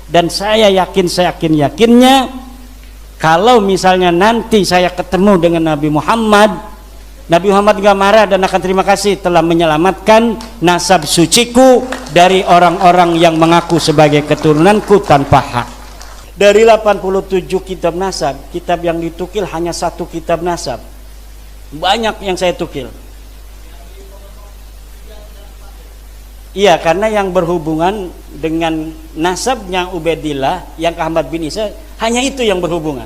Dan saya yakin, yakinnya kalau misalnya nanti saya ketemu dengan Nabi Muhammad gak marah dan akan terima kasih telah menyelamatkan nasab suciku dari orang-orang yang mengaku sebagai keturunanku tanpa hak. Dari 87 kitab nasab, kitab yang ditukil hanya 1 kitab nasab. Banyak yang saya tukil. Iya, karena yang berhubungan dengan nasabnya Ubaidillah yang ke Ahmad bin Isa, hanya itu yang berhubungan.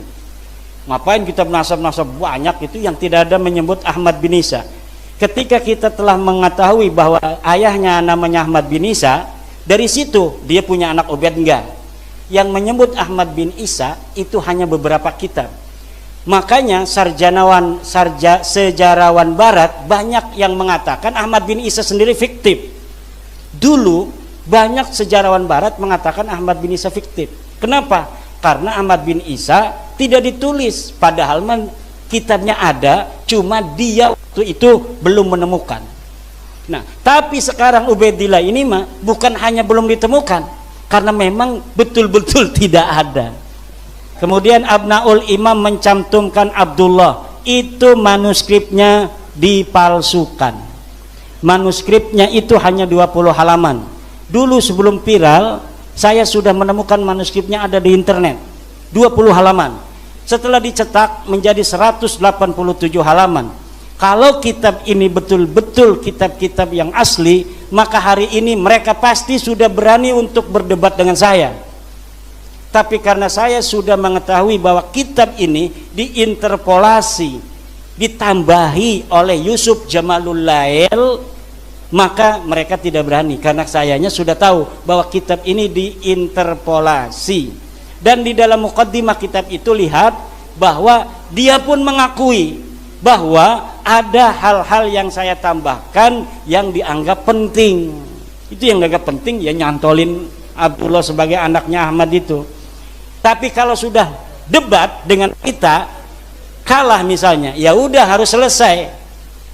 Ngapain kitab nasab-nasab banyak itu yang tidak ada menyebut Ahmad bin Isa. Ketika kita telah mengetahui bahwa ayahnya namanya Ahmad bin Isa, dari situ dia punya anak Ubaid enggak. Yang menyebut Ahmad bin Isa itu hanya beberapa kitab. Makanya sejarawan barat banyak yang mengatakan Ahmad bin Isa sendiri fiktif. Dulu banyak sejarawan barat mengatakan Ahmad bin Isa fiktif. Kenapa? Karena Ahmad bin Isa tidak ditulis, padahal kitabnya ada, cuma dia waktu itu belum menemukan. Nah, tapi sekarang Ubaidillah ini mah bukan hanya belum ditemukan, karena memang betul-betul tidak ada. Kemudian Abnaul Imam mencantumkan Abdullah, itu manuskripnya dipalsukan. Manuskripnya itu hanya 20 halaman. Dulu sebelum viral, saya sudah menemukan manuskripnya ada di internet, 20 halaman. Setelah dicetak menjadi 187 halaman. Kalau kitab ini betul-betul kitab-kitab yang asli, maka hari ini mereka pasti sudah berani untuk berdebat dengan saya. Tapi karena saya sudah mengetahui bahwa kitab ini diinterpolasi, ditambahi oleh Yusuf Jamalul Lail, maka mereka tidak berani, karena sayanya sudah tahu bahwa kitab ini diinterpolasi. Dan di dalam muqaddimah kitab itu lihat bahwa dia pun mengakui bahwa ada hal-hal yang saya tambahkan yang dianggap penting. Itu yang dianggap penting, ya nyantolin Abdullah sebagai anaknya Ahmad itu. Tapi kalau sudah debat dengan kita, kalah misalnya, ya udah harus selesai,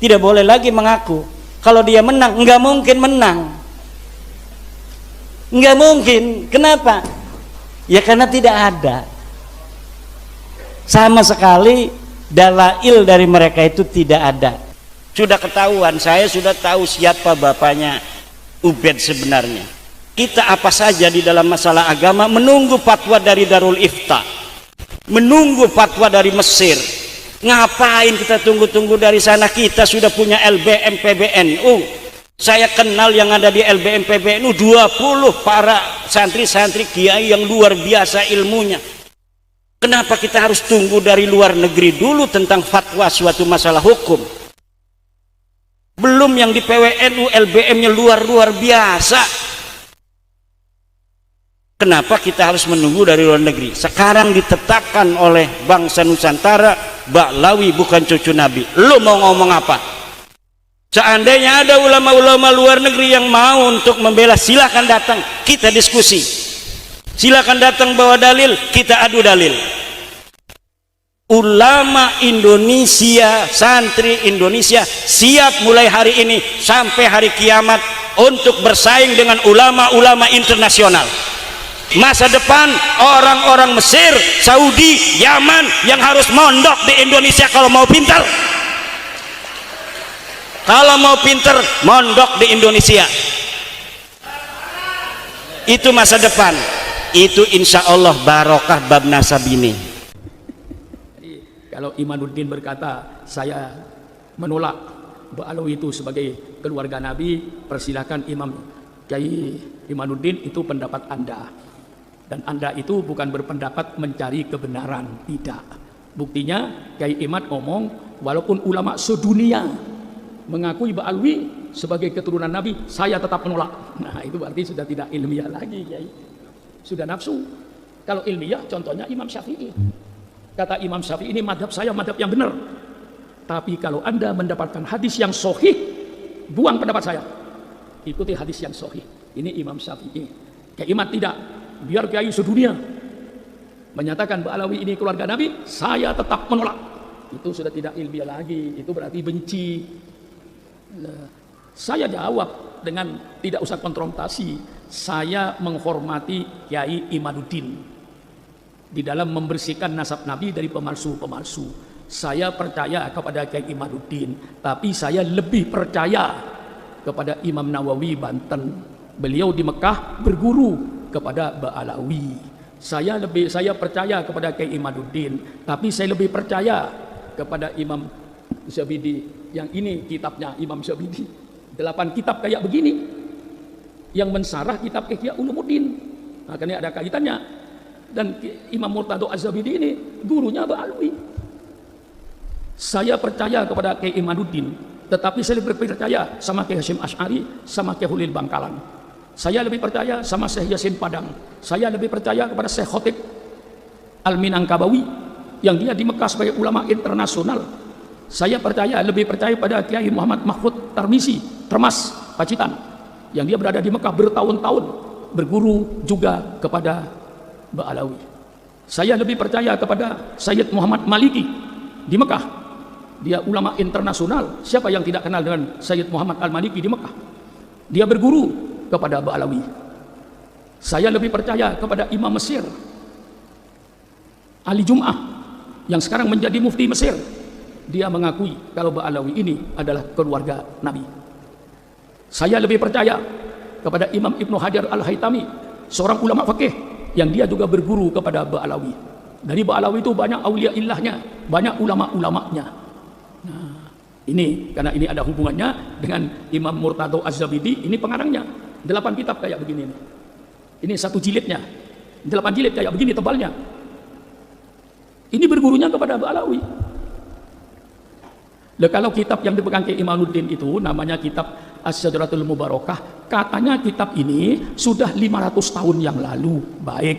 tidak boleh lagi mengaku. Kalau dia menang, nggak mungkin menang, nggak mungkin. Kenapa? Ya karena tidak ada sama sekali dalail dari mereka, itu tidak ada. Sudah ketahuan, saya sudah tahu siapa bapaknya Ubaid sebenarnya. Kita apa saja di dalam masalah agama menunggu fatwa dari Darul Ifta, menunggu fatwa dari Mesir. Ngapain kita tunggu-tunggu dari sana? Kita sudah punya LBM PBNU. Saya kenal yang ada di LBM PBNU 20 para santri-santri kiai yang luar biasa ilmunya. Kenapa kita harus tunggu dari luar negeri dulu tentang fatwa suatu masalah hukum? Belum yang di PWNU LBM-nya luar biasa. Kenapa kita harus menunggu dari luar negeri? Sekarang ditetapkan oleh bangsa Nusantara, Ba'lawi bukan cucu Nabi. Lu mau ngomong apa? Seandainya ada ulama-ulama luar negeri yang mau untuk membela, silakan datang, kita diskusi. Silakan datang bawa dalil, kita adu dalil. Ulama Indonesia, santri Indonesia siap mulai hari ini sampai hari kiamat untuk bersaing dengan ulama-ulama internasional. Masa depan orang-orang Mesir, Saudi, Yaman yang harus mondok di Indonesia kalau mau pintar. Kalau mau pintar, mondok di Indonesia. Itu masa depan. Itu insya Allah barokah bab nasab ini. Kalau Imanuddin berkata saya menolak Ba'alawi itu sebagai keluarga Nabi, persilahkan Imam Kiai Imanuddin, itu pendapat Anda. Dan Anda itu bukan berpendapat mencari kebenaran, tidak. Buktinya Kiai Imad ngomong, walaupun ulama sedunia mengakui Ba'alawi sebagai keturunan Nabi, saya tetap menolak. Nah itu berarti sudah tidak ilmiah lagi, Kiai. Sudah nafsu. Kalau ilmiah contohnya Imam Syafi'i. Kata Imam Syafi'i, ini madhab saya madhab yang benar. Tapi kalau Anda mendapatkan hadis yang sahih, buang pendapat saya, ikuti hadis yang sahih. Ini Imam Syafi'i. Kiai Imad tidak. Biar kiai sedunia menyatakan Ba'alawi ini keluarga Nabi, saya tetap menolak. Itu sudah tidak ilmiah lagi, itu berarti benci. Nah, Saya jawab dengan tidak usah konfrontasi. Saya menghormati Kiai Imaduddin di dalam membersihkan nasab Nabi dari pemalsu-pemalsu. Saya percaya kepada Kiai Imaduddin, tapi saya lebih percaya kepada Imam Nawawi Banten. Beliau di Mekah berguru kepada Ba'alawi. Saya percaya kepada Kiai Imaduddin, tapi saya lebih percaya kepada Imam Zabidi. Yang ini kitabnya Imam Zabidi. 8 kitab kayak begini yang mensarah kitab Ihya Ulumuddin. Makanya ada kaitannya. Dan Imam Murtado Az-Zabidi ini gurunya Ba'alawi. Saya percaya kepada Kiai Imaduddin, tetapi saya lebih percaya sama Kiai Hasyim Asy'ari, sama Kiai Hulil Bangkalan. Saya lebih percaya sama Syekh Yasin Padang. Saya lebih percaya kepada Syekh Khotib Al-Minangkabawi yang dia di Mekah sebagai ulama internasional. Saya lebih percaya pada Kiai Muhammad Mahfud Termas Pacitan yang dia berada di Mekah bertahun-tahun berguru juga kepada Ba'alawi. Saya lebih percaya kepada Sayyid Muhammad Maliki di Mekah. Dia ulama internasional. Siapa yang tidak kenal dengan Sayyid Muhammad Al-Maliki di Mekah? Dia berguru kepada Ba'alawi. Saya lebih percaya kepada Imam Mesir Ali Jum'ah yang sekarang menjadi mufti Mesir. Dia mengakui kalau Ba'alawi ini adalah keluarga Nabi. Saya lebih percaya kepada Imam Ibnu Hajar Al-Haytami, seorang ulama fikih yang dia juga berguru kepada Ba'alawi. Dari Ba'alawi itu banyak aulia illahnya, banyak ulama-ulamanya. Nah, ini karena ini ada hubungannya dengan Imam Murtado Az-Zabidi, ini pengarangnya. 8 kitab kayak begini. Ini 1 jilidnya. 8 jilid kayak begini tebalnya. Ini bergurunya kepada Ba'alawi. Kalau kitab yang dipegang Kiai Imaduddin itu namanya kitab As-Syajaratul Mubarakah, katanya kitab ini sudah 500 tahun yang lalu. Baik.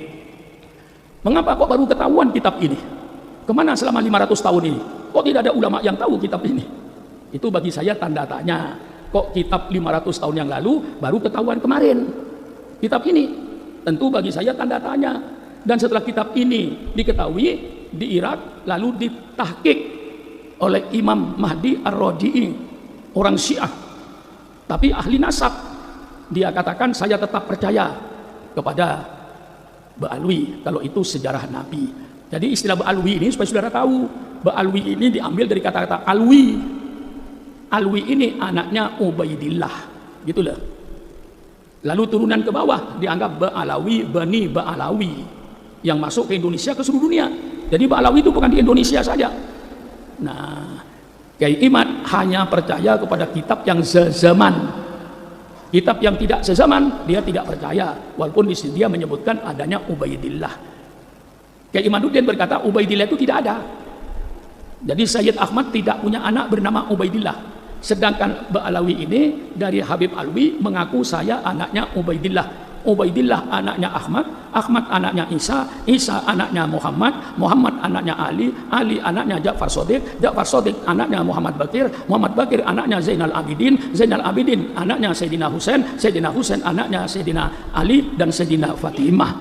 Mengapa kok baru ketahuan kitab ini? Kemana selama 500 tahun ini? Kok tidak ada ulama yang tahu kitab ini? Itu bagi saya tanda tanya. Kok kitab 500 tahun yang lalu baru ketahuan kemarin? Kitab ini tentu bagi saya tanda tanya. Dan setelah kitab ini diketahui di Irak lalu ditahqiq oleh Imam Mahdi Ar-Rodi'i, orang Syiah tapi ahli nasab, dia katakan saya tetap percaya kepada Ba'alawi kalau itu sejarah Nabi. Jadi istilah Ba'alawi ini supaya saudara tahu, Ba'alawi ini diambil dari kata-kata alwi. Alwi ini anaknya Ubaidillah, gitulah. Lalu turunan ke bawah dianggap Ba'alawi, Bani Ba'alawi yang masuk ke Indonesia, ke seluruh dunia. Jadi Ba'alawi itu bukan di Indonesia saja. Nah, Kiai Imad hanya percaya kepada kitab yang sezaman. Kitab yang tidak sezaman dia tidak percaya, walaupun di sini dia menyebutkan adanya Ubaidillah. Kiai Imaduddin berkata Ubaidillah itu tidak ada. Jadi Sayyid Ahmad tidak punya anak bernama Ubaidillah. Sedangkan Ba'alawi ini dari Habib Alwi mengaku saya anaknya Ubaidillah. Ubaidillah anaknya Ahmad, Ahmad anaknya Isa, Isa anaknya Muhammad, Muhammad anaknya Ali, Ali anaknya Ja'far Shadiq, Ja'far Shadiq anaknya Muhammad Bakir, Muhammad Bakir anaknya Zainal Abidin, Zainal Abidin anaknya Sayyidina Husain, Sayyidina Husain anaknya Sayyidina Ali dan Sayyidina Fatimah.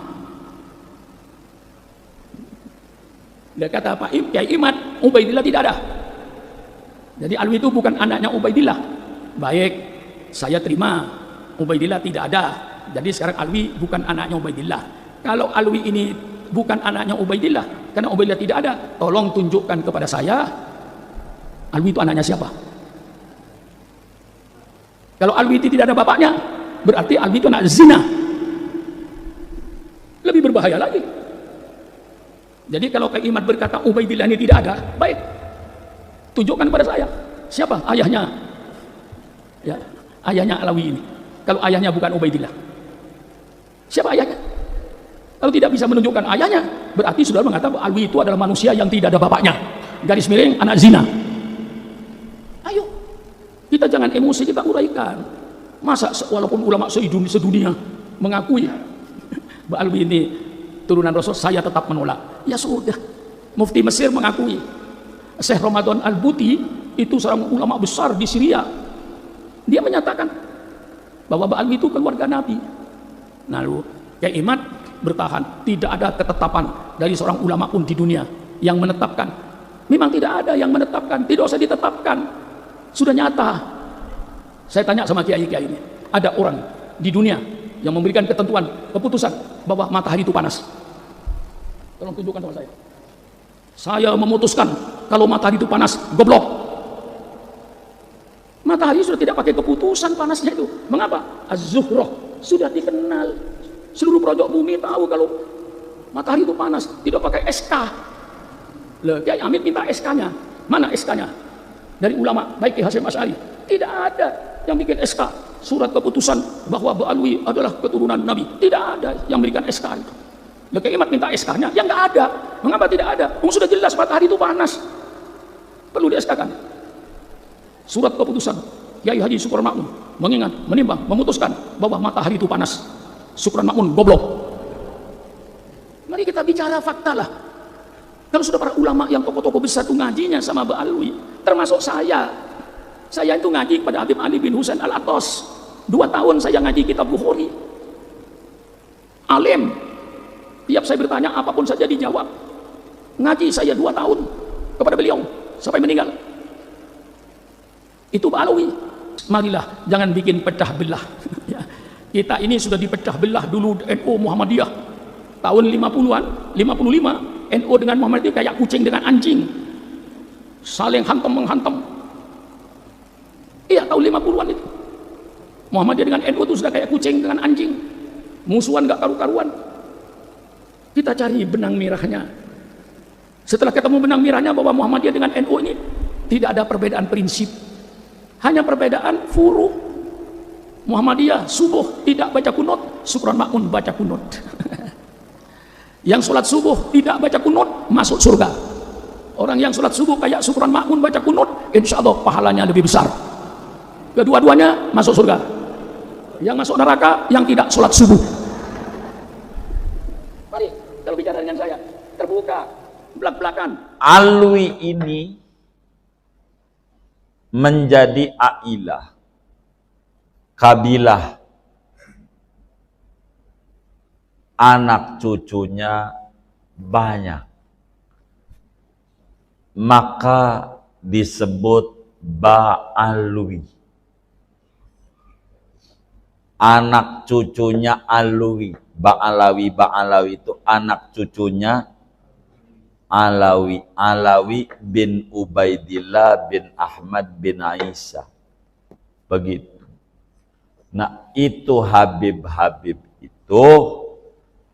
Dia kata Pak Kiai Imad, Ubaidillah tidak ada. Jadi Alwi itu bukan anaknya Ubaidillah. Baik, saya terima Ubaidillah tidak ada. Jadi sekarang Alwi bukan anaknya Ubaidillah. Kalau Alwi ini bukan anaknya Ubaidillah, karena Ubaidillah tidak ada, tolong tunjukkan kepada saya Alwi itu anaknya siapa. Kalau Alwi itu tidak ada bapaknya, berarti Alwi itu anak zina. Lebih berbahaya lagi. Jadi kalau Kiai Imad berkata Ubaidillah ini tidak ada, baik, tunjukkan kepada saya siapa ayahnya. Ya, ayahnya Alwi ini. Kalau ayahnya bukan Ubaidillah, siapa ayahnya? Kalau tidak bisa menunjukkan ayahnya, berarti sudah mengatakan Alwi itu adalah manusia yang tidak ada bapaknya. Garis miring anak zina. Ayo, kita jangan emosi, kita uraikan. Masa walaupun ulama sedunia mengakui Alwi ini turunan Rasul, saya tetap menolak. Ya sudah, Mufti Mesir mengakui. Syekh Ramadan Al-Buti itu seorang ulama besar di Syria. Dia menyatakan bahwa Alwi itu keluarga Nabi. Lalu Kiai Imad bertahan, tidak ada ketetapan dari seorang ulama pun di dunia yang menetapkan. Memang tidak ada yang menetapkan, tidak usah ditetapkan, sudah nyata. Saya tanya sama kiai-kiai ini, ada orang di dunia yang memberikan ketentuan, keputusan bahwa matahari itu panas? Tolong tunjukkan sama saya. Saya memutuskan kalau matahari itu panas, goblok. Matahari sudah tidak pakai keputusan panasnya itu. Mengapa? Az-Zuhroh sudah dikenal. Seluruh pojok bumi tahu kalau matahari itu panas, tidak pakai SK. Loh, Kiai Amin minta SK-nya. Mana SK-nya? Dari ulama, baik Ki Hasyim Asy'ari. Tidak ada yang bikin SK. Surat keputusan bahwa Ba'alwi adalah keturunan Nabi. Tidak ada yang memberikan SK itu. Loh, Kiai Amin minta SK-nya. Ya nggak ada. Mengapa tidak ada? Sudah jelas matahari itu panas. Perlu di SK-kan. Surat keputusan Kiai Haji Syukron Makmun mengingat, menimbang, memutuskan bahwa matahari itu panas. Syukron Makmun goblok. Mari kita bicara fakta lah. Kalau sudah para ulama yang tokoh-tokoh besar itu ngajinya sama Ba'alwi, termasuk saya itu ngaji kepada Habib Ali bin Husain Al-Attas. 2 tahun saya ngaji kitab Bukhari. Alim, tiap saya bertanya apapun saja dijawab. Ngaji saya 2 tahun kepada beliau sampai meninggal. Itu Ba'alwi. Marilah jangan bikin pecah belah. Kita ini sudah dipecah belah dulu NU Muhammadiyah tahun 50-an, 55. NU dengan Muhammadiyah kayak kucing dengan anjing, saling hantam menghantam. Iya, tahun 50-an itu Muhammadiyah dengan NU itu sudah kayak kucing dengan anjing, musuhan gak karu-karuan. Kita cari benang merahnya. Setelah ketemu benang merahnya bahwa Muhammadiyah dengan NU ini tidak ada perbedaan prinsip, hanya perbedaan furu. Muhammadiyah subuh tidak baca kunut, Syukron Makmun baca kunut. Yang sholat subuh tidak baca kunut masuk surga. Orang yang sholat subuh kayak Syukron Makmun baca kunut, insya Allah pahalanya lebih besar. Kedua-duanya masuk surga. Yang masuk neraka yang tidak sholat subuh. Mari kalau bicara dengan saya terbuka, belak-belakan. Alwi ini menjadi ailah, kabilah, anak cucunya banyak, maka disebut Ba'alwi. Anak cucunya Alwi. Ba'alawi itu anak cucunya Alawi. Alawi bin Ubaidillah bin Ahmad bin Aisyah. Begitu. Nah, itu Habib-Habib itu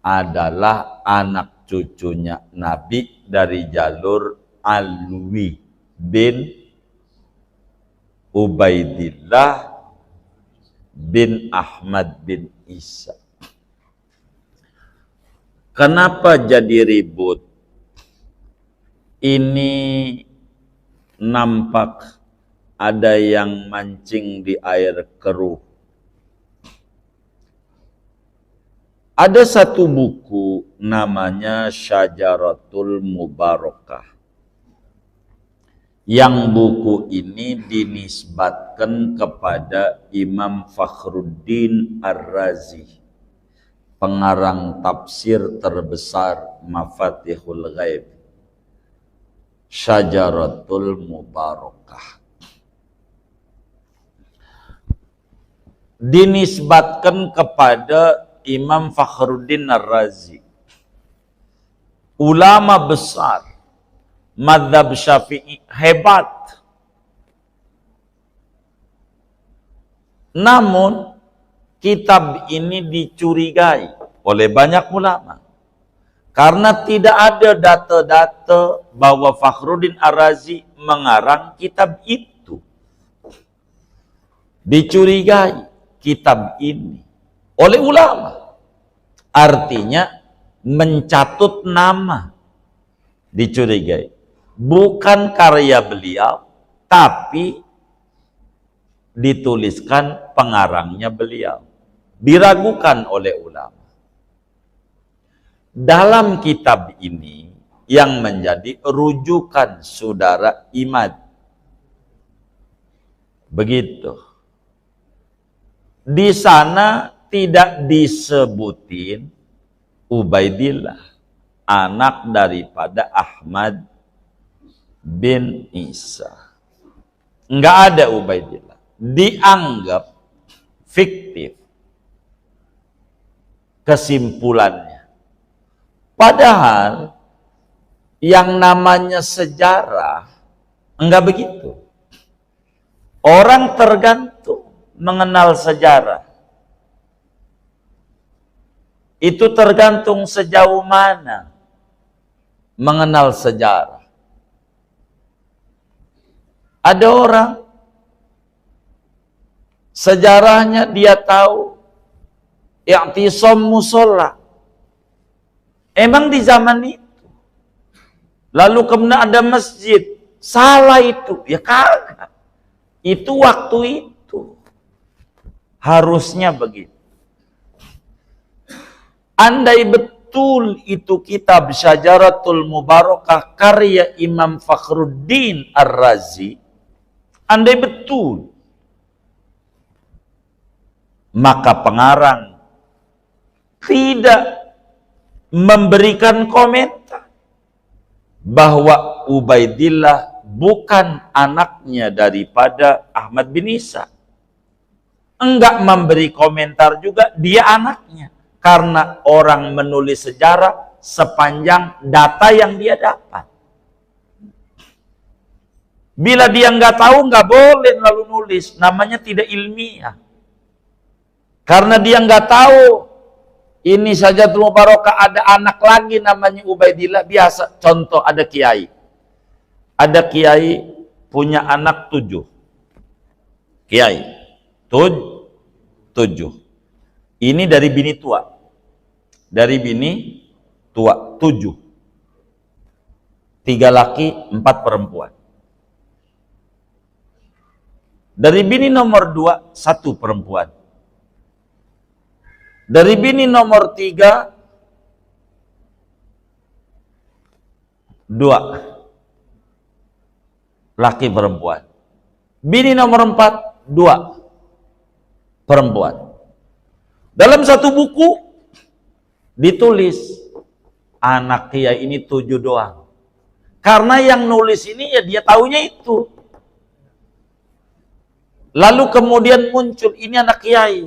adalah anak cucunya Nabi dari jalur Alwi bin Ubaidillah bin Ahmad bin Isa. Kenapa jadi ribut? Ini nampak ada yang mancing di air keruh. Ada satu buku namanya Syajaratul Mubarakah. Yang buku ini dinisbatkan kepada Imam Fakhruddin Ar-Razi, pengarang tafsir terbesar Mafatihul Ghaib. Syajaratul Mubarakah. Dinisbatkan kepada Imam Fakhruddin Ar-Razi, ulama besar mazhab Syafi'i, hebat. Namun kitab ini dicurigai oleh banyak ulama karena tidak ada data-data bahwa Fakhruddin Ar-Razi mengarang kitab itu. Dicurigai kitab ini oleh ulama, artinya mencatut nama, dicurigai. Bukan karya beliau, tapi dituliskan pengarangnya beliau. Diragukan oleh ulama. Dalam kitab ini yang menjadi rujukan saudara Imad. Begitu. Di sana tidak disebutin Ubaidillah, anak daripada Ahmad bin Isa. Enggak ada Ubaidillah. dianggap fiktif kesimpulannya. Padahal yang namanya sejarah enggak begitu. Orang tergantung mengenal sejarah. Itu tergantung sejauh mana mengenal sejarah. Ada orang sejarahnya dia tahu i'tisam musola. Emang di zaman itu. Lalu kemudian ada masjid. Salah itu. Ya kagak. Itu waktu itu. Harusnya begitu. Andai betul itu kitab Syajaratul Mubarakah karya Imam Fakhruddin Ar-Razi, andai betul, maka pengarang tidak memberikan komentar bahwa Ubaidillah bukan anaknya daripada Ahmad bin Isa. Enggak memberi komentar juga dia anaknya. Karena orang menulis sejarah sepanjang data yang dia dapat. Bila dia nggak tahu, nggak boleh lalu nulis. Namanya tidak ilmiah. Karena dia nggak tahu, ini saja Syajaratul Mubarakah ada anak lagi namanya Ubaidillah. Biasa, contoh ada kiai. Ada kiai punya anak 7. Kiai. 7. Ini dari bini tua. Dari bini tua 7. 3 laki, 4 perempuan. Dari bini nomor 2, 1 perempuan. Dari bini nomor 3, 2 laki perempuan. Bini nomor 4, 2 perempuan. Dalam satu buku ditulis anak kiai ini 7 doang. Karena yang nulis ini ya dia taunya itu. Lalu kemudian muncul ini anak kiai.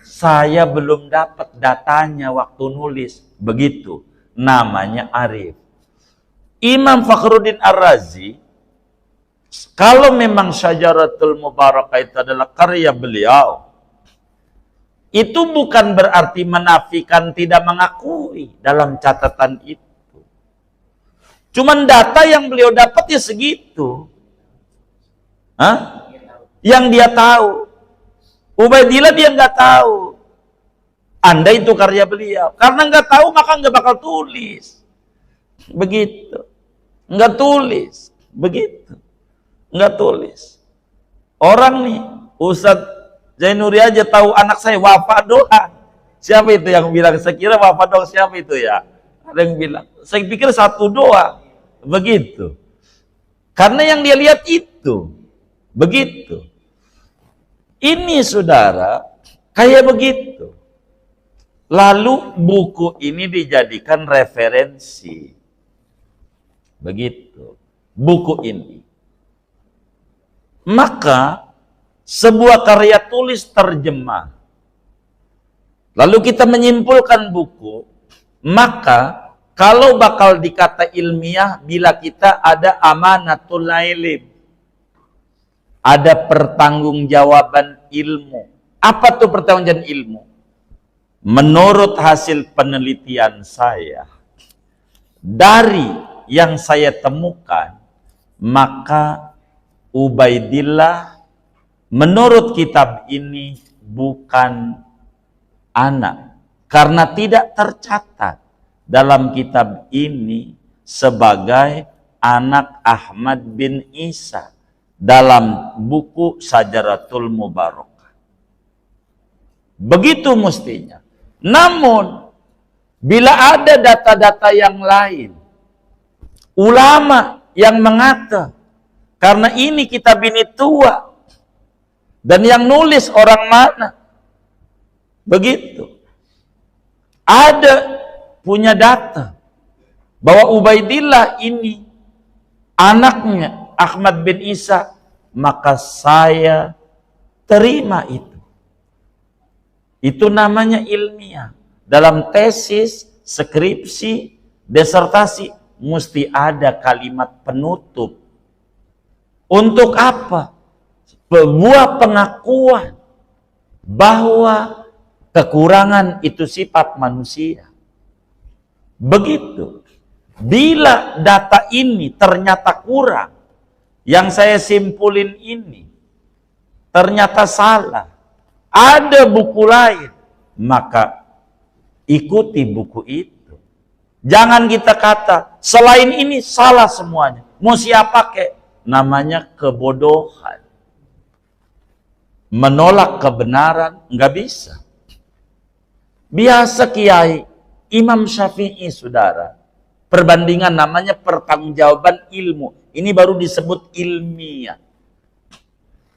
Saya belum dapat datanya waktu nulis. Begitu. Namanya Arif. Imam Fakhruddin Ar-Razi, kalau memang Syajaratul Mubarakah itu adalah karya beliau, itu bukan berarti menafikan tidak mengakui dalam catatan itu. Cuman data yang beliau dapat ya segitu. Hah? Yang dia tahu. Ubaidillah dia nggak tahu. Anda itu karya beliau. Karena nggak tahu maka nggak bakal tulis. Begitu. Nggak tulis. Begitu. Nggak tulis. Orang nih, Ustadz Zainuri aja tahu anak saya wafat doang. Siapa itu yang bilang? Saya kira wafat doang, siapa itu ya? Ada yang bilang. Saya pikir 1 doang. Begitu. Karena yang dia lihat itu. Begitu. Ini saudara, kayak begitu. Lalu buku ini dijadikan referensi. Begitu. Buku ini. Maka sebuah karya tulis terjemah. Lalu kita menyimpulkan buku, maka kalau bakal dikata ilmiah bila kita ada amanatul ilm. Ada pertanggungjawaban ilmu. Apa tuh pertanggungjawaban ilmu? Menurut hasil penelitian saya, dari yang saya temukan, maka Ubaidillah menurut kitab ini bukan anak. Karena tidak tercatat dalam kitab ini sebagai anak Ahmad bin Isa dalam buku Syajaratul Mubarakah. Begitu mestinya. Namun, bila ada data-data yang lain, ulama yang mengata, karena ini kitab ini tua, dan yang nulis orang mana? Begitu. Ada punya data bahwa Ubaidillah ini anaknya Ahmad bin Isa, maka saya terima itu. Itu namanya ilmiah. Dalam tesis, skripsi, disertasi, mesti ada kalimat penutup. Untuk apa? Sebuah pengakuan bahwa kekurangan itu sifat manusia. Begitu. Bila data ini ternyata kurang, yang saya simpulin ini ternyata salah, ada buku lain, maka ikuti buku itu. Jangan kita kata selain ini salah semuanya. Mau siapa kek? Namanya kebodohan. Menolak kebenaran nggak bisa. Biasa Kiai Imam Syafi'i, saudara, perbandingan namanya pertanggungjawaban ilmu. Ini baru disebut ilmiah.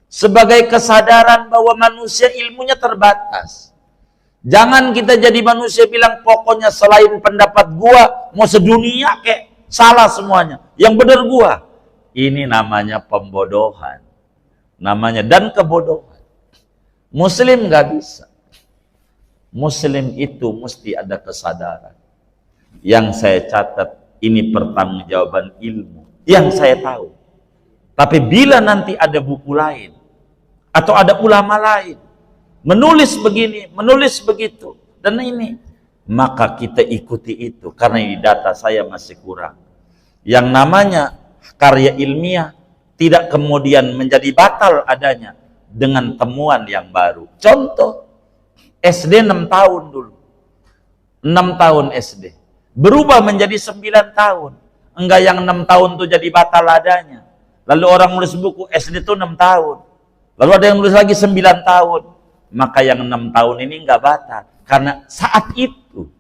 Sebagai kesadaran bahwa manusia ilmunya terbatas. Jangan kita jadi manusia bilang pokoknya selain pendapat gua mau sedunia kek salah semuanya. Yang benar gua. Ini namanya pembodohan. Namanya dan kebodohan. Muslim nggak bisa. Muslim itu mesti ada kesadaran. Yang saya catat ini pertanggungjawaban ilmu yang saya tahu. Tapi bila nanti ada buku lain atau ada ulama lain menulis begini, menulis begitu dan ini, maka kita ikuti itu karena ini data saya masih kurang. Yang namanya karya ilmiah tidak kemudian menjadi batal adanya dengan temuan yang baru. Contoh, SD 6 tahun dulu. 6 tahun SD. Berubah menjadi 9 tahun. Enggak yang 6 tahun itu jadi batal adanya. Lalu orang nulis buku SD itu 6 tahun. Lalu ada yang nulis lagi 9 tahun. Maka yang 6 tahun ini enggak batal. Karena saat itu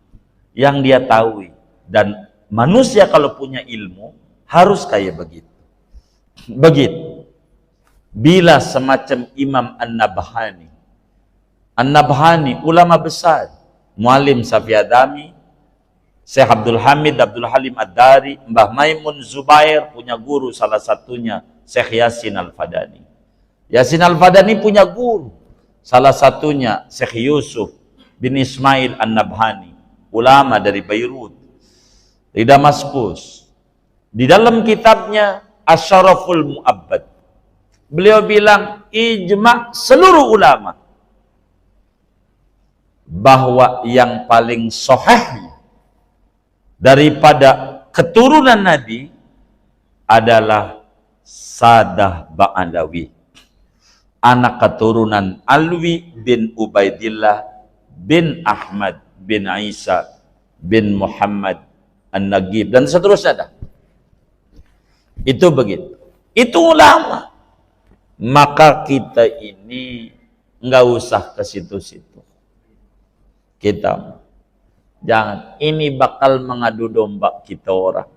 yang dia tahu. Dan manusia kalau punya ilmu harus kayak begitu. Begitu. Bila semacam Imam An-Nabhani, An-Nabhani, ulama besar, Muallim Safi Adami, Syekh Abdul Hamid, Abdul Halim Ad-Dari, Mbah Maimun Zubair, punya guru salah satunya Syekh Yasin Al-Fadani. Yasin Al-Fadani punya guru, salah satunya Syekh Yusuf bin Ismail An-Nabhani, ulama dari Beirut, di Damaskus. Di dalam kitabnya Asyaraful Mu'abbad, beliau bilang ijma' seluruh ulama bahwa yang paling sahih daripada keturunan Nabi adalah Sadah Ba'alawi, anak keturunan Alwi bin Ubaidillah bin Ahmad bin Isa bin Muhammad An-Nagib dan seterusnya. Itu begitu. Itu ulama. Maka kita ini nggak usah ke situ-situ. Kita jangan, ini bakal mengadu domba kita orang.